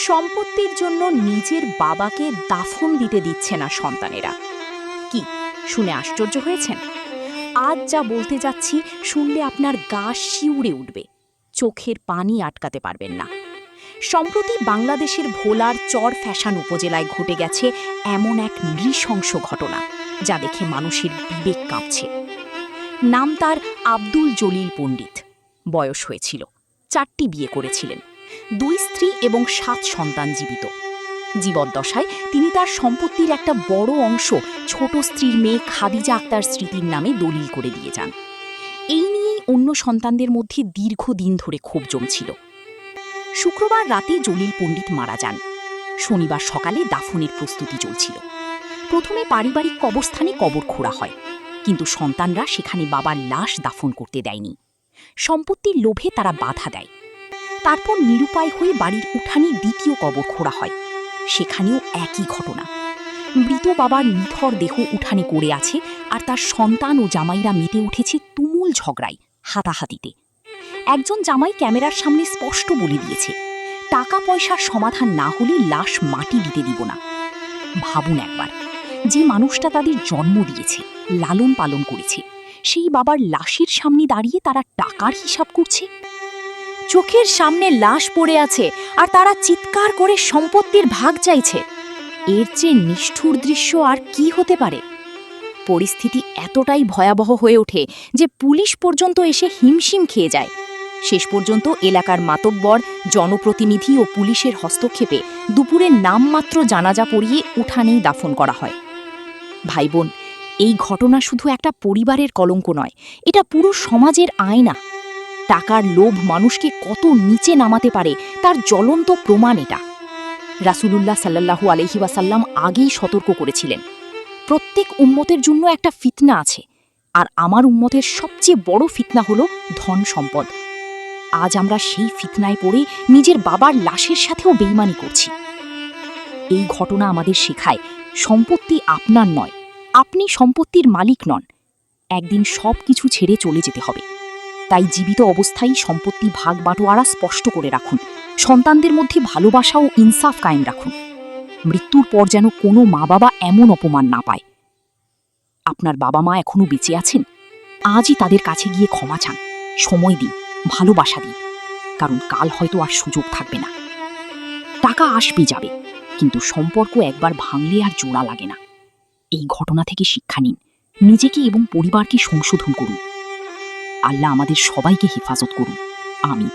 সম্পত্তির জন্য নিজের বাবাকে দাফন দিতে দিচ্ছে না সন্তানেরা। কি শুনে আশ্চর্য হয়েছেন? আজ যা বলতে যাচ্ছি শুনলে আপনার গা শিউরে উঠবে, চোখের পানি আটকাতে পারবেন না। সম্প্রতি বাংলাদেশের ভোলার চর ফ্যাশন উপজেলায় ঘটে গেছে এমন এক নৃশংস ঘটনা, যা দেখে মানুষের বিবেক কাঁপছে। নাম তার আব্দুল জলিল পণ্ডিত। বয়স হয়েছিল, 4টি বিয়ে করেছিলেন, 2 স্ত্রী এবং 7 সন্তান জীবিত। জীবদ্দশায় তিনি তার সম্পত্তির একটা বড় অংশ ছোট স্ত্রীর মেয়ে খাদিজা আক্তার স্মৃতির নামে দলিল করে দিয়ে যান। এই নিয়েই অন্য সন্তানদের মধ্যে দীর্ঘদিন ধরে ক্ষোভ জমছিল। শুক্রবার রাতে জলিল পণ্ডিত মারা যান। শনিবার সকালে দাফনের প্রস্তুতি চলছিল। প্রথমে পারিবারিক কবরস্থানে কবর খোঁড়া হয়, কিন্তু সন্তানরা সেখানে বাবার লাশ দাফন করতে দেয়নি। সম্পত্তির লোভে তারা বাধা দেয়। তারপর নিরুপায় হয়ে বাড়ির উঠানে দ্বিতীয় কবর খোঁড়া হয়। সেখানেও একই ঘটনা। মৃত বাবার নিথর দেহ উঠানে পড়ে আছে, আর তার সন্তান ও জামাইরা মেতে উঠেছে তুমুল ঝগড়ায়, হাতাহাতিতে। একজন জামাই ক্যামেরার সামনে স্পষ্ট বলে দিয়েছে, টাকা পয়সার সমাধান না হলে লাশ মাটি দিতে দিব না। ভাবুন একবার, যে মানুষটা তাদের জন্ম দিয়েছে, লালন পালন করেছে, সেই বাবার লাশের সামনে দাঁড়িয়ে তারা টাকার হিসাব করছে। চোখের সামনে লাশ পড়ে আছে আর তারা চিৎকার করে সম্পত্তির ভাগ চাইছে। এর চেয়ে নিষ্ঠুর দৃশ্য আর কি হতে পারে? পরিস্থিতি এতটাই ভয়াবহ হয়ে ওঠে যে পুলিশ পর্যন্ত এসে হিমশিম খেয়ে যায়। শেষ পর্যন্ত এলাকার মাতব্বর, জনপ্রতিনিধি ও পুলিশের হস্তক্ষেপে দুপুরে নামমাত্র জানাজা পড়িয়ে উঠানেই দাফন করা হয়। ভাই বোন, এই ঘটনা শুধু একটা পরিবারের কলঙ্ক নয়, এটা পুরো সমাজের আয়না। টাকার লোভ মানুষকে কত নিচে নামাতে পারে তার জ্বলন্ত প্রমাণ এটা। রাসূলুল্লাহ সাল্লাল্লাহু আলাইহি ওয়াসাল্লাম আগেই সতর্ক করেছিলেন, প্রত্যেক উম্মতের জন্য একটা ফিতনা আছে, আর আমার উম্মতের সবচেয়ে বড় ফিতনা হলো ধন সম্পদ। আজ আমরা সেই ফিতনায় পড়ে নিজের বাবার লাশের সাথেও বেইমানি করছি। এই ঘটনা আমাদের শেখায়, সম্পত্তি আপনার নয়, আপনি সম্পত্তির মালিক নন। একদিন সব কিছু ছেড়ে চলে যেতে হবে। তাই জীবিত অবস্থায় সম্পত্তি ভাগ বাটোয়ারা স্পষ্ট করে রাখুন, সন্তানদের মধ্যে ভালোবাসা ও ইনসাফ কায়েম রাখুন। মৃত্যুর পর যেন কোনো মা বাবা এমন অপমান না পায়। আপনার বাবা মা এখনো বেঁচে আছেন, আজই তাদের কাছে গিয়ে ক্ষমা চান, সময় দিন, ভালোবাসা দিন, কারণ কাল হয়তো আর সুযোগ থাকবে না। টাকা আসবে যাবে, কিন্তু সম্পর্ক একবার ভাঙলে আর জোড়া লাগে না। এই ঘটনা থেকে শিক্ষা নিন, নিজেকে এবং পরিবারকে সংশোধন করুন। আল্লাহ আমাদের সবাইকে হেফাজত করুন। আমিন।